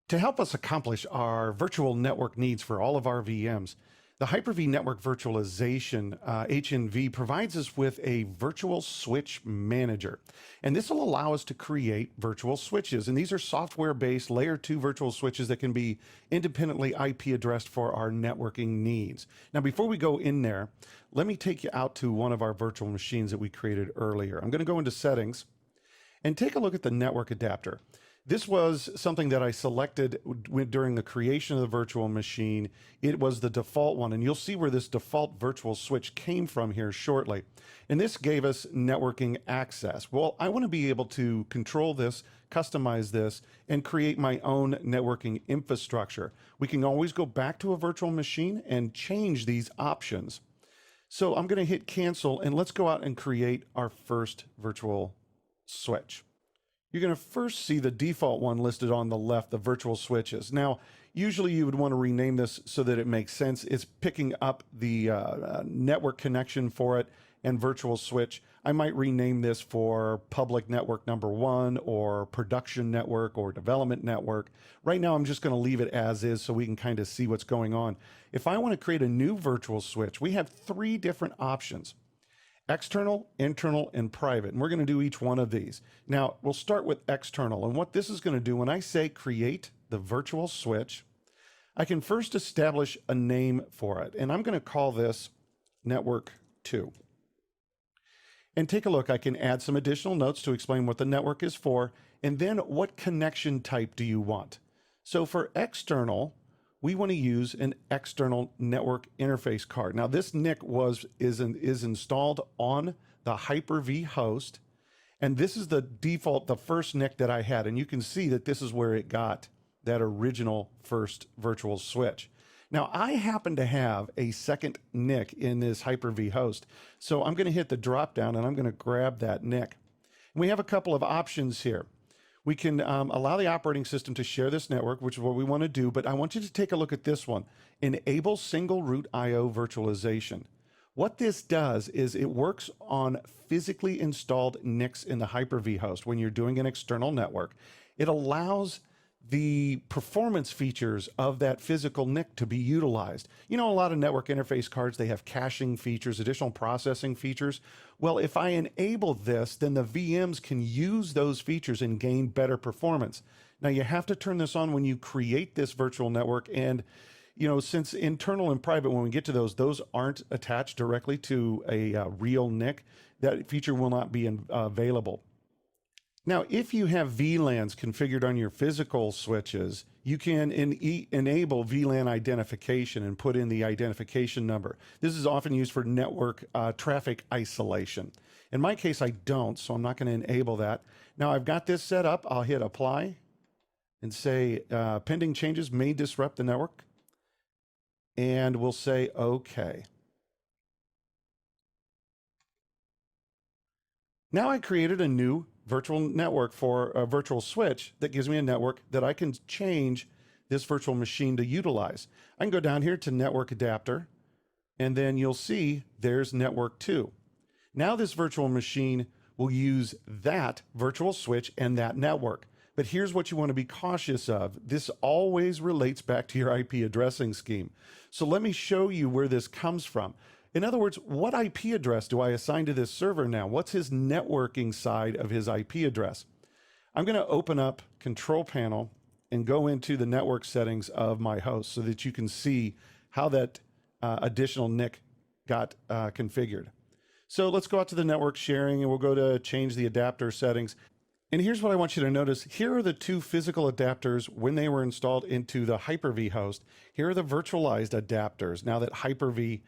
To help us accomplish our virtual network needs for all of our VMs, the Hyper-V Network Virtualization, HNV, provides us with a virtual switch manager. And this will allow us to create virtual switches. And these are software-based layer 2 virtual switches that can be independently IP addressed for our networking needs. Now, before we go in there, let me take you out to one of our virtual machines that we created earlier. I'm going to go into Settings and take a look at the network adapter. This was something that I selected during the creation of the virtual machine. It was the default one, and you'll see where this default virtual switch came from here shortly. And this gave us networking access. Well, I want to be able to control this, customize this, and create my own networking infrastructure. We can always go back to a virtual machine and change these options. So I'm going to hit cancel, and let's go out and create our first virtual switch. You're going to first see the default one listed on the left, the virtual switches. Now, usually you would want to rename this so that it makes sense. It's picking up the network connection for it and virtual switch. I might rename this for public network number 1 or production network or development network. Right now, I'm just going to leave it as is so we can kind of see what's going on. If I want to create a new virtual switch, we have 3 different options: external, internal, and private. And we're going to do each one of these. Now, we'll start with external. And what this is going to do, when I say create the virtual switch, I can first establish a name for it. And I'm going to call this Network 2. And take a look. I can add some additional notes to explain what the network is for. And then what connection type do you want? So for external, we want to use an external network interface card. Now, this NIC is installed on the Hyper-V host, and this is the default, the first NIC that I had. And you can see that this is where it got that original first virtual switch. Now, I happen to have a second NIC in this Hyper-V host, so I'm going to hit the drop down and I'm going to grab that NIC. And we have a couple of options here. We can allow the operating system to share this network, which is what we want to do, but I want you to take a look at this one. Enable single root IO virtualization. What this does is it works on physically installed NICs in the Hyper-V host when you're doing an external network. It allows the performance features of that physical NIC to be utilized. You know, a lot of network interface cards, they have caching features, additional processing features. Well, if I enable this, then the VMs can use those features and gain better performance. Now, you have to turn this on when you create this virtual network. And, you know, since internal and private, when we get to those aren't attached directly to a real NIC, that feature will not be available. Now, if you have VLANs configured on your physical switches, you can enable VLAN identification and put in the identification number. This is often used for network traffic isolation. In my case, I don't, so I'm not going to enable that. Now, I've got this set up. I'll hit apply and say pending changes may disrupt the network. And we'll say OK. Now I created a new virtual network for a virtual switch that gives me a network that I can change this virtual machine to utilize. I can go down here to network adapter, and then you'll see there's network 2. Now this virtual machine will use that virtual switch and that network. But here's what you want to be cautious of. This always relates back to your IP addressing scheme. So let me show you where this comes from. In other words, what IP address do I assign to this server now? What's his networking side of his IP address? I'm going to open up Control Panel and go into the network settings of my host so that you can see how that additional NIC got configured. So let's go out to the network sharing and we'll go to change the adapter settings. And here's what I want you to notice. Here are the 2 physical adapters when they were installed into the Hyper-V host. Here are the virtualized adapters now that Hyper-V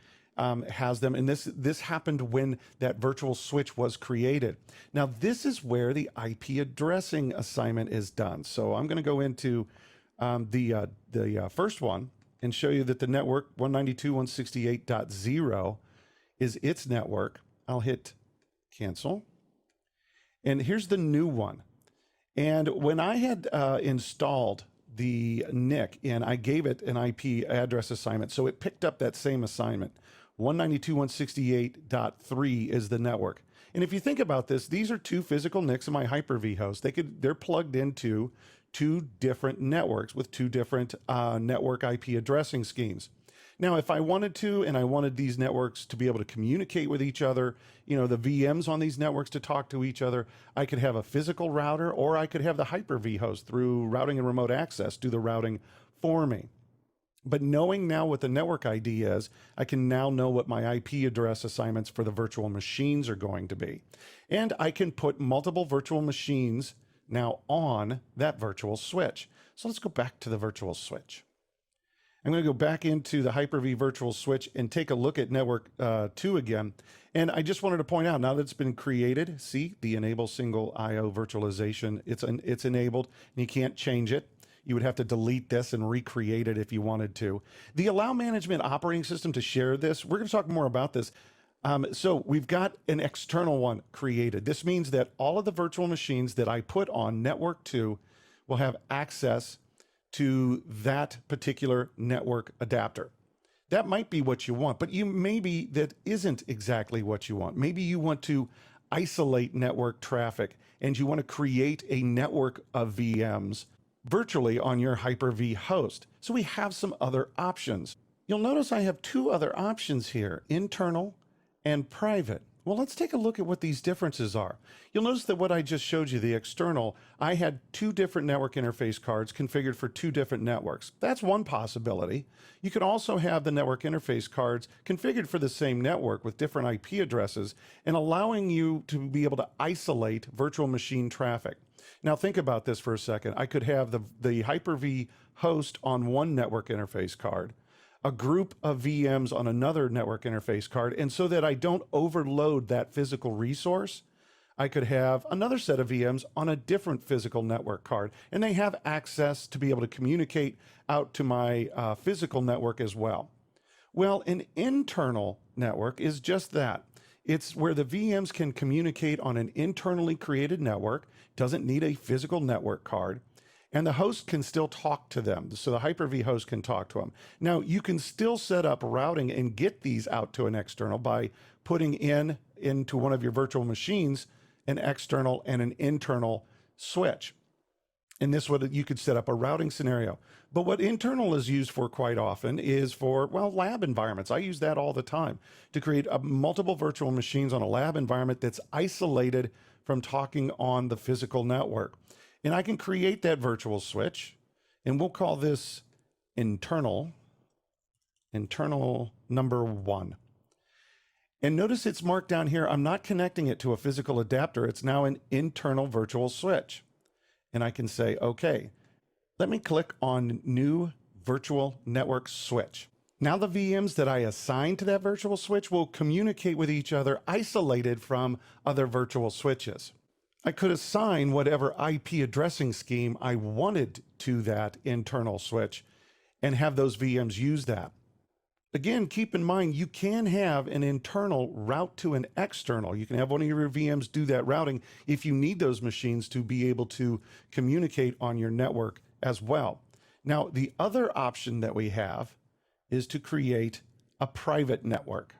has them, and this happened when that virtual switch was created. Now, this is where the IP addressing assignment is done. So I'm going to go into the first one and show you that the network 192.168.0 is its network. I'll hit cancel. And here's the new one. And when I had installed the NIC and I gave it an IP address assignment, so it picked up that same assignment. 192.168.3 is the network. And if you think about this, these are 2 physical NICs in my Hyper-V host. They're plugged into two different networks with two different network IP addressing schemes. Now, if I wanted to, and I wanted these networks to be able to communicate with each other, the VMs on these networks to talk to each other, I could have a physical router, or I could have the Hyper-V host through routing and remote access do the routing for me. But knowing now what the network ID is, I can now know what my IP address assignments for the virtual machines are going to be. And I can put multiple virtual machines now on that virtual switch. So let's go back to the virtual switch. I'm going to go back into the Hyper-V virtual switch and take a look at network 2 again. And I just wanted to point out, now that it's been created, see the enable single IO virtualization, it's enabled and you can't change it. You would have to delete this and recreate it if you wanted to. The allow management operating system to share this, we're going to talk more about this. So we've got an external one created. This means that all of the virtual machines that I put on network 2 will have access to that particular network adapter. That might be what you want, but maybe that isn't exactly what you want. Maybe you want to isolate network traffic and you want to create a network of VMs virtually on your Hyper-V host. So we have some other options. You'll notice I have two other options here, internal and private. Well, let's take a look at what these differences are. You'll notice that what I just showed you, the external, I had two different network interface cards configured for two different networks. That's one possibility. You could also have the network interface cards configured for the same network with different IP addresses and allowing you to be able to isolate virtual machine traffic. Now think about this for a second. I could have the Hyper-V host on one network interface card, a group of VMs on another network interface card, and so that I don't overload that physical resource, I could have another set of VMs on a different physical network card, and they have access to be able to communicate out to my physical network as well. Well, an internal network is just that. It's where the VMs can communicate on an internally created network, doesn't need a physical network card, and the host can still talk to them. So the Hyper-V host can talk to them. Now, you can still set up routing and get these out to an external by putting into one of your virtual machines an external and an internal switch. And this way you could set up a routing scenario. But what internal is used for quite often is for, well, lab environments. I use that all the time to create multiple virtual machines on a lab environment that's isolated from talking on the physical network. And I can create that virtual switch, and we'll call this internal number 1. And notice it's marked down here. I'm not connecting it to a physical adapter. It's now an internal virtual switch. And I can say, okay, let me click on new virtual network switch. Now the VMs that I assign to that virtual switch will communicate with each other isolated from other virtual switches. I could assign whatever IP addressing scheme I wanted to that internal switch and have those VMs use that. Again, keep in mind, you can have an internal route to an external. You can have one of your VMs do that routing if you need those machines to be able to communicate on your network as well. Now, the other option that we have is to create a private network.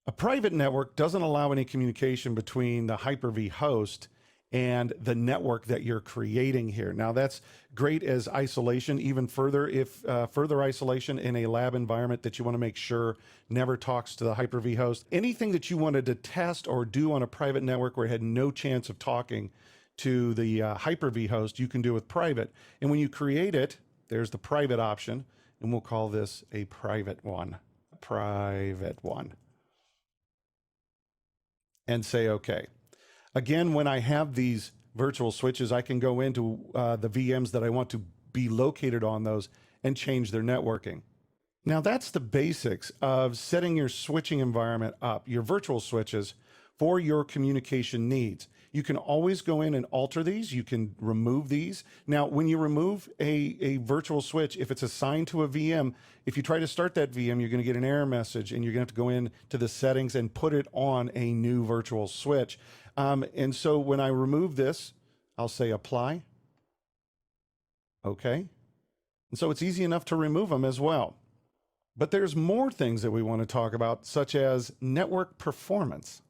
A private network doesn't allow any communication between the Hyper-V host and the network that you're creating here. Now that's great as isolation, even further if further isolation in a lab environment that you want to make sure never talks to the Hyper-V host. Anything that you wanted to test or do on a private network where it had no chance of talking to the Hyper-V host, you can do with private. And when you create it, there's the private option, and we'll call this a private one. And say okay. Again, when I have these virtual switches, I can go into the VMs that I want to be located on those and change their networking. Now that's the basics of setting your switching environment up, your virtual switches, for your communication needs. You can always go in and alter these. You can remove these. Now, when you remove a virtual switch, if it's assigned to a VM, if you try to start that VM, you're going to get an error message and you're going to have to go in to the settings and put it on a new virtual switch. And so when I remove this, I'll say apply. Okay. And so it's easy enough to remove them as well. But there's more things that we want to talk about, such as network performance.